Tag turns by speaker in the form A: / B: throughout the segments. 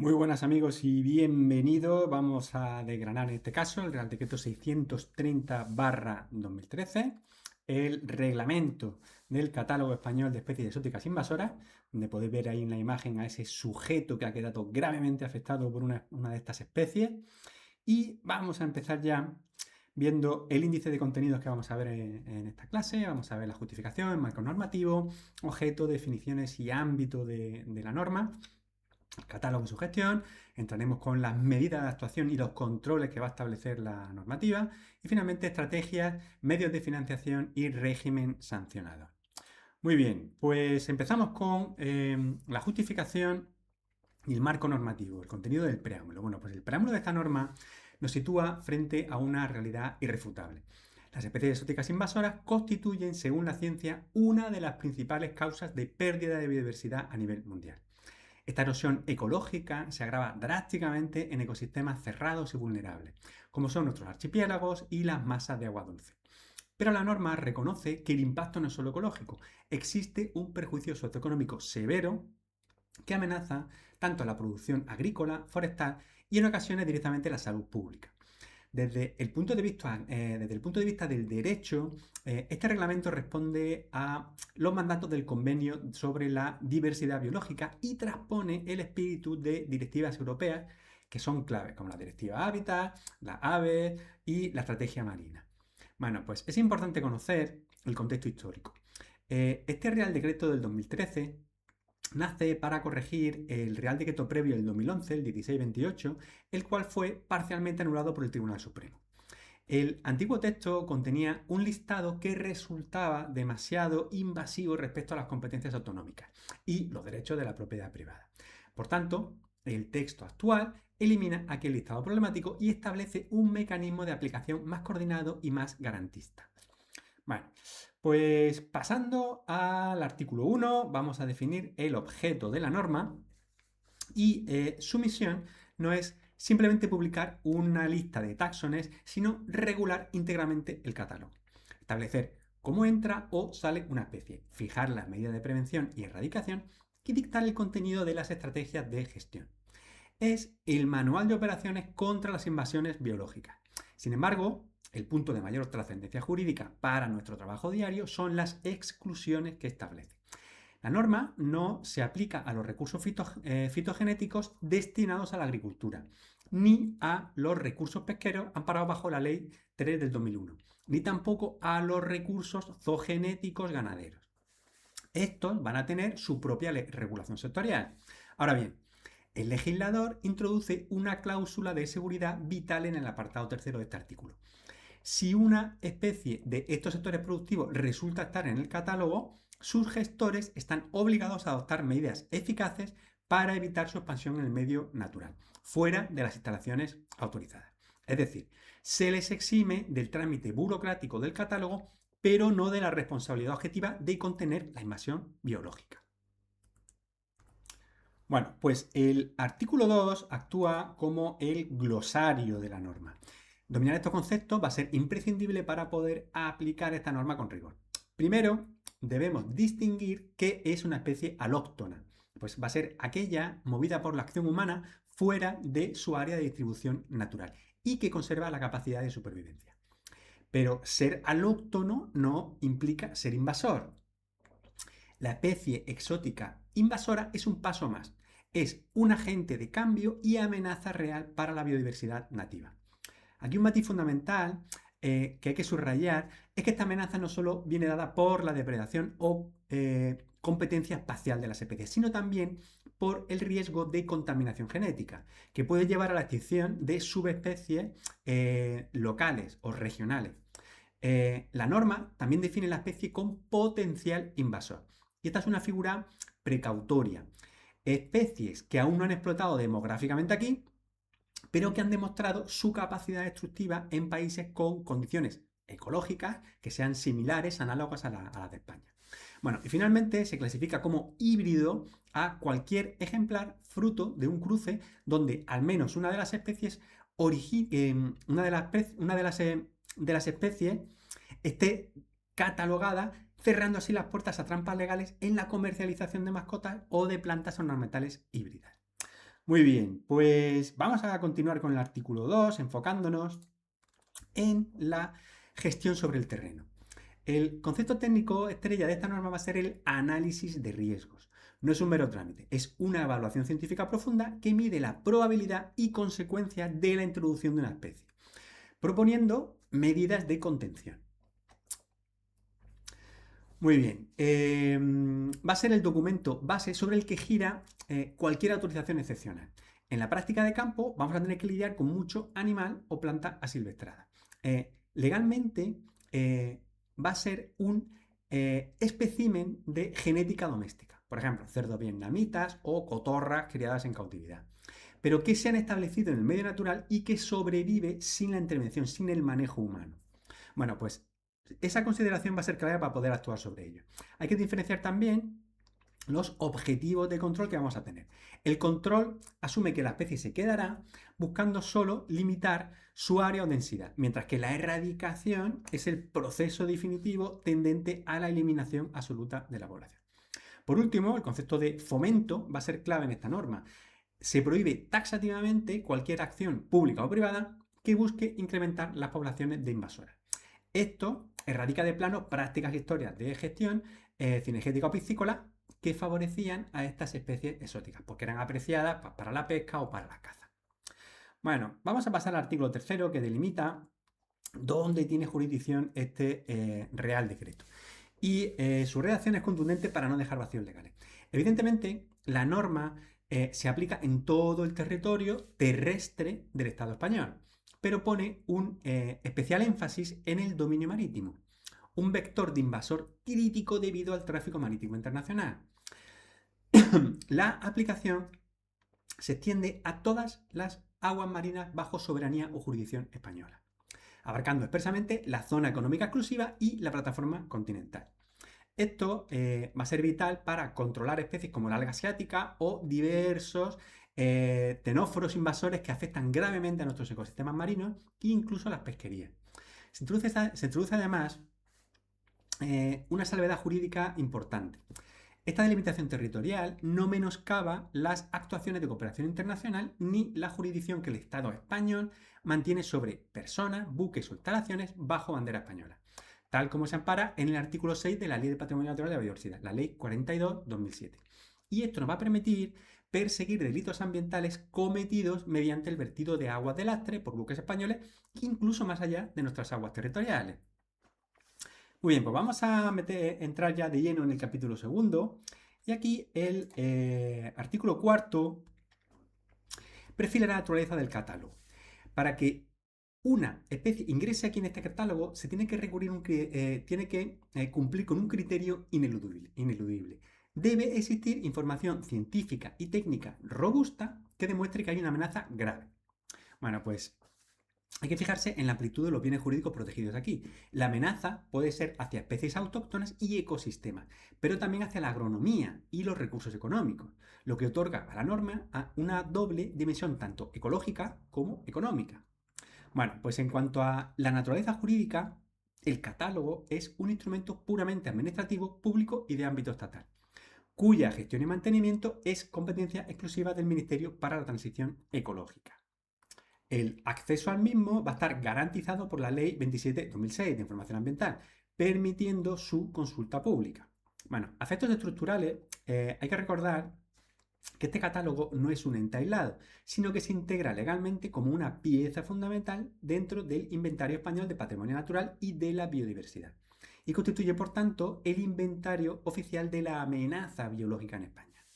A: Muy buenas amigos y bienvenidos. Vamos a desgranar en este caso el Real Decreto 630/2013, el reglamento del Catálogo Español de Especies Exóticas Invasoras, donde podéis ver ahí en la imagen a ese sujeto que ha quedado gravemente afectado por una de estas especies. Y vamos a empezar ya viendo el índice de contenidos que vamos a ver en esta clase. Vamos a ver la justificación, marco normativo, objeto, definiciones y ámbito de la norma, catálogo y su gestión. Entraremos con las medidas de actuación y los controles que va a establecer la normativa. Y finalmente, estrategias, medios de financiación y régimen sancionado. Muy bien, pues empezamos con la justificación y el marco normativo, el contenido del preámbulo. Bueno, pues el preámbulo de esta norma nos sitúa frente a una realidad irrefutable. Las especies exóticas invasoras constituyen, según la ciencia, una de las principales causas de pérdida de biodiversidad a nivel mundial. Esta erosión ecológica se agrava drásticamente en ecosistemas cerrados y vulnerables, como son nuestros archipiélagos y las masas de agua dulce. Pero la norma reconoce que el impacto no es solo ecológico, existe un perjuicio socioeconómico severo que amenaza tanto la producción agrícola, forestal y en ocasiones directamente la salud pública. Desde el punto de vista del derecho, este reglamento responde a los mandatos del Convenio sobre la Diversidad Biológica y transpone el espíritu de directivas europeas que son claves, como la Directiva Hábitat, la AVE y la Estrategia Marina. Bueno, pues es importante conocer el contexto histórico. Este Real Decreto del 2013 nace para corregir el Real Decreto previo del 2011, el 1628, el cual fue parcialmente anulado por el Tribunal Supremo. El antiguo texto contenía un listado que resultaba demasiado invasivo respecto a las competencias autonómicas y los derechos de la propiedad privada. Por tanto, el texto actual elimina aquel listado problemático y establece un mecanismo de aplicación más coordinado y más garantista. Bueno, pues pasando al artículo 1, vamos a definir el objeto de la norma y su misión no es simplemente publicar una lista de taxones, sino regular íntegramente el catálogo. Establecer cómo entra o sale una especie, fijar las medidas de prevención y erradicación y dictar el contenido de las estrategias de gestión. Es el manual de operaciones contra las invasiones biológicas. Sin embargo, el punto de mayor trascendencia jurídica para nuestro trabajo diario son las exclusiones que establece. La norma no se aplica a los recursos fitogenéticos destinados a la agricultura, ni a los recursos pesqueros amparados bajo la Ley 3 del 2001, ni tampoco a los recursos zoogenéticos ganaderos. Estos van a tener su propia regulación sectorial. Ahora bien, el legislador introduce una cláusula de seguridad vital en el apartado tercero de este artículo. Si una especie de estos sectores productivos resulta estar en el catálogo, sus gestores están obligados a adoptar medidas eficaces para evitar su expansión en el medio natural, fuera de las instalaciones autorizadas. Es decir, se les exime del trámite burocrático del catálogo, pero no de la responsabilidad objetiva de contener la invasión biológica. Bueno, pues el artículo 2 actúa como el glosario de la norma. Dominar estos conceptos va a ser imprescindible para poder aplicar esta norma con rigor. Primero, debemos distinguir qué es una especie alóctona. Pues va a ser aquella movida por la acción humana fuera de su área de distribución natural y que conserva la capacidad de supervivencia. Pero ser alóctono no implica ser invasor. La especie exótica invasora es un paso más. Es un agente de cambio y amenaza real para la biodiversidad nativa. Aquí un matiz fundamental que hay que subrayar es que esta amenaza no solo viene dada por la depredación o competencia espacial de las especies, sino también por el riesgo de contaminación genética, que puede llevar a la extinción de subespecies locales o regionales. La norma también define la especie con potencial invasor. Y esta es una figura precautoria. Especies que aún no han explotado demográficamente aquí, pero que han demostrado su capacidad destructiva en países con condiciones ecológicas que sean similares, análogas a las de España. Bueno, y finalmente se clasifica como híbrido a cualquier ejemplar fruto de un cruce donde al menos una de las especies, de las especies esté catalogada, cerrando así las puertas a trampas legales en la comercialización de mascotas o de plantas ornamentales híbridas. Muy bien, pues vamos a continuar con el artículo 2, enfocándonos en la gestión sobre el terreno. El concepto técnico estrella de esta norma va a ser el análisis de riesgos. No es un mero trámite, es una evaluación científica profunda que mide la probabilidad y consecuencias de la introducción de una especie, proponiendo medidas de contención. Muy bien, va a ser el documento base sobre el que gira cualquier autorización excepcional. En la práctica de campo vamos a tener que lidiar con mucho animal o planta asilvestrada. Legalmente va a ser un espécimen de genética doméstica, por ejemplo, cerdos vietnamitas o cotorras criadas en cautividad, pero que se han establecido en el medio natural y que sobrevive sin la intervención, sin el manejo humano. Bueno, pues esa consideración va a ser clave para poder actuar sobre ello. Hay que diferenciar también los objetivos de control que vamos a tener. El control asume que la especie se quedará buscando solo limitar su área o densidad, mientras que la erradicación es el proceso definitivo tendente a la eliminación absoluta de la población. Por último, el concepto de fomento va a ser clave en esta norma. Se prohíbe taxativamente cualquier acción pública o privada que busque incrementar las poblaciones de invasoras. Esto erradica de plano prácticas historias de gestión cinegética o piscícola que favorecían a estas especies exóticas, porque eran apreciadas para la pesca o para la caza. Bueno, vamos a pasar al artículo 3 que delimita dónde tiene jurisdicción este Real Decreto. Y su redacción es contundente para no dejar vacíos legales. Evidentemente, la norma se aplica en todo el territorio terrestre del Estado español, pero pone un especial énfasis en el dominio marítimo, un vector de invasor crítico debido al tráfico marítimo internacional. La aplicación se extiende a todas las aguas marinas bajo soberanía o jurisdicción española, abarcando expresamente la zona económica exclusiva y la plataforma continental. Esto va a ser vital para controlar especies como la alga asiática o diversos tenóforos invasores que afectan gravemente a nuestros ecosistemas marinos e incluso a las pesquerías. Se introduce además una salvedad jurídica importante. Esta delimitación territorial no menoscaba las actuaciones de cooperación internacional ni la jurisdicción que el Estado español mantiene sobre personas, buques o instalaciones bajo bandera española, tal como se ampara en el artículo 6 de la Ley de Patrimonio Natural de la Biodiversidad, la Ley 42/2007. Y esto nos va a permitir perseguir delitos ambientales cometidos mediante el vertido de aguas de lastre por buques españoles, incluso más allá de nuestras aguas territoriales. Muy bien, pues vamos a entrar ya de lleno en el capítulo 2. Y aquí el artículo 4 perfila la naturaleza del catálogo. Para que una especie ingrese aquí en este catálogo, se tiene que cumplir con un criterio ineludible. Debe existir información científica y técnica robusta que demuestre que hay una amenaza grave. Bueno, pues hay que fijarse en la amplitud de los bienes jurídicos protegidos aquí. La amenaza puede ser hacia especies autóctonas y ecosistemas, pero también hacia la agronomía y los recursos económicos, lo que otorga a la norma una doble dimensión tanto ecológica como económica. Bueno, pues en cuanto a la naturaleza jurídica, el catálogo es un instrumento puramente administrativo, público y de ámbito estatal, cuya gestión y mantenimiento es competencia exclusiva del Ministerio para la Transición Ecológica. El acceso al mismo va a estar garantizado por la Ley 27/2006 de Información Ambiental, permitiendo su consulta pública. Bueno, a efectos estructurales, hay que recordar que este catálogo no es un ente aislado, sino que se integra legalmente como una pieza fundamental dentro del Inventario Español de Patrimonio Natural y de la Biodiversidad, y constituye, por tanto, el inventario oficial de la amenaza biológica en España.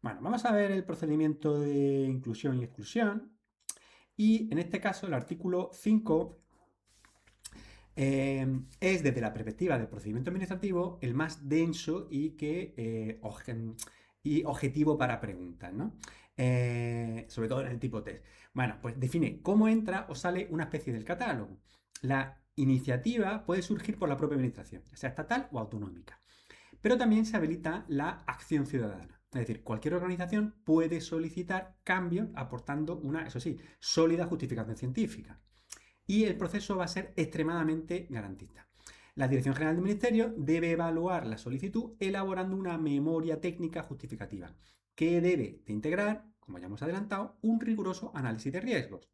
A: Bueno, vamos a ver el procedimiento de inclusión y exclusión. Y en este caso, el artículo 5 es, desde la perspectiva del procedimiento administrativo, el más denso y objetivo para preguntas, ¿no? Sobre todo en el tipo test. Bueno, pues define cómo entra o sale una especie del catálogo. La iniciativa puede surgir por la propia administración, ya sea estatal o autonómica. Pero también se habilita la acción ciudadana. Es decir, cualquier organización puede solicitar cambios aportando una, eso sí, sólida justificación científica. Y el proceso va a ser extremadamente garantista. La Dirección General del Ministerio debe evaluar la solicitud elaborando una memoria técnica justificativa que debe de integrar como ya hemos adelantado, un riguroso análisis de riesgos.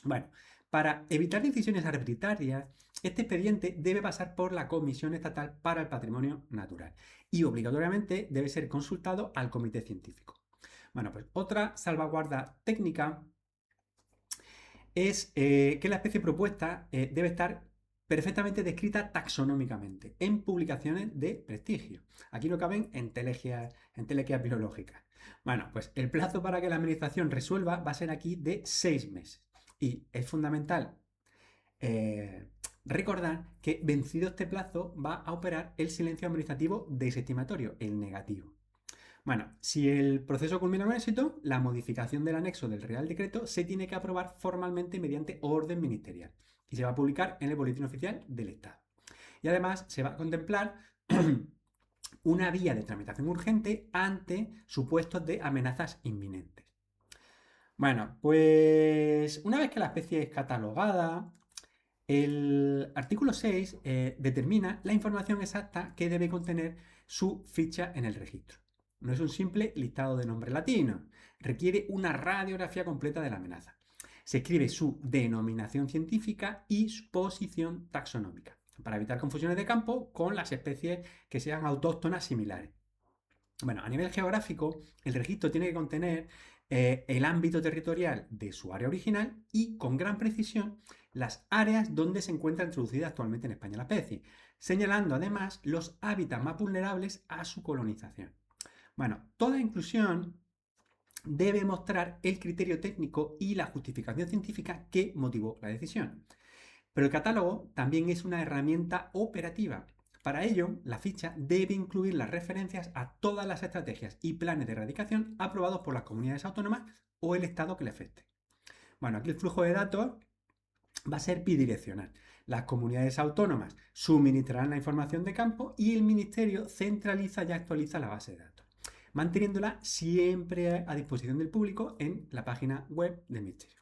A: Bueno, para evitar decisiones arbitrarias, este expediente debe pasar por la Comisión Estatal para el Patrimonio Natural y obligatoriamente debe ser consultado al comité científico. Bueno, pues otra salvaguarda técnica es que la especie propuesta debe estar perfectamente descrita taxonómicamente en publicaciones de prestigio. Aquí no caben entelequias biológicas. Bueno, pues el plazo para que la administración resuelva va a ser aquí de 6 meses. Y es fundamental recordar que vencido este plazo va a operar el silencio administrativo desestimatorio, el negativo. Bueno, si el proceso culmina con éxito, la modificación del anexo del Real Decreto se tiene que aprobar formalmente mediante orden ministerial y se va a publicar en el Boletín Oficial del Estado. Y además se va a contemplar una vía de tramitación urgente ante supuestos de amenazas inminentes. Bueno, pues una vez que la especie es catalogada, el artículo 6 determina la información exacta que debe contener su ficha en el registro. No es un simple listado de nombres latinos, requiere una radiografía completa de la amenaza. Se escribe su denominación científica y su posición taxonómica, para evitar confusiones de campo con las especies que sean autóctonas similares. Bueno, a nivel geográfico, el registro tiene que contener el ámbito territorial de su área original y, con gran precisión, las áreas donde se encuentra introducida actualmente en España la especie, señalando además los hábitats más vulnerables a su colonización. Bueno, toda inclusión debe mostrar el criterio técnico y la justificación científica que motivó la decisión. Pero el catálogo también es una herramienta operativa. Para ello, la ficha debe incluir las referencias a todas las estrategias y planes de erradicación aprobados por las comunidades autónomas o el Estado que le afecte. Bueno, aquí el flujo de datos va a ser bidireccional. Las comunidades autónomas suministrarán la información de campo y el Ministerio centraliza y actualiza la base de datos, manteniéndola siempre a disposición del público en la página web del Ministerio.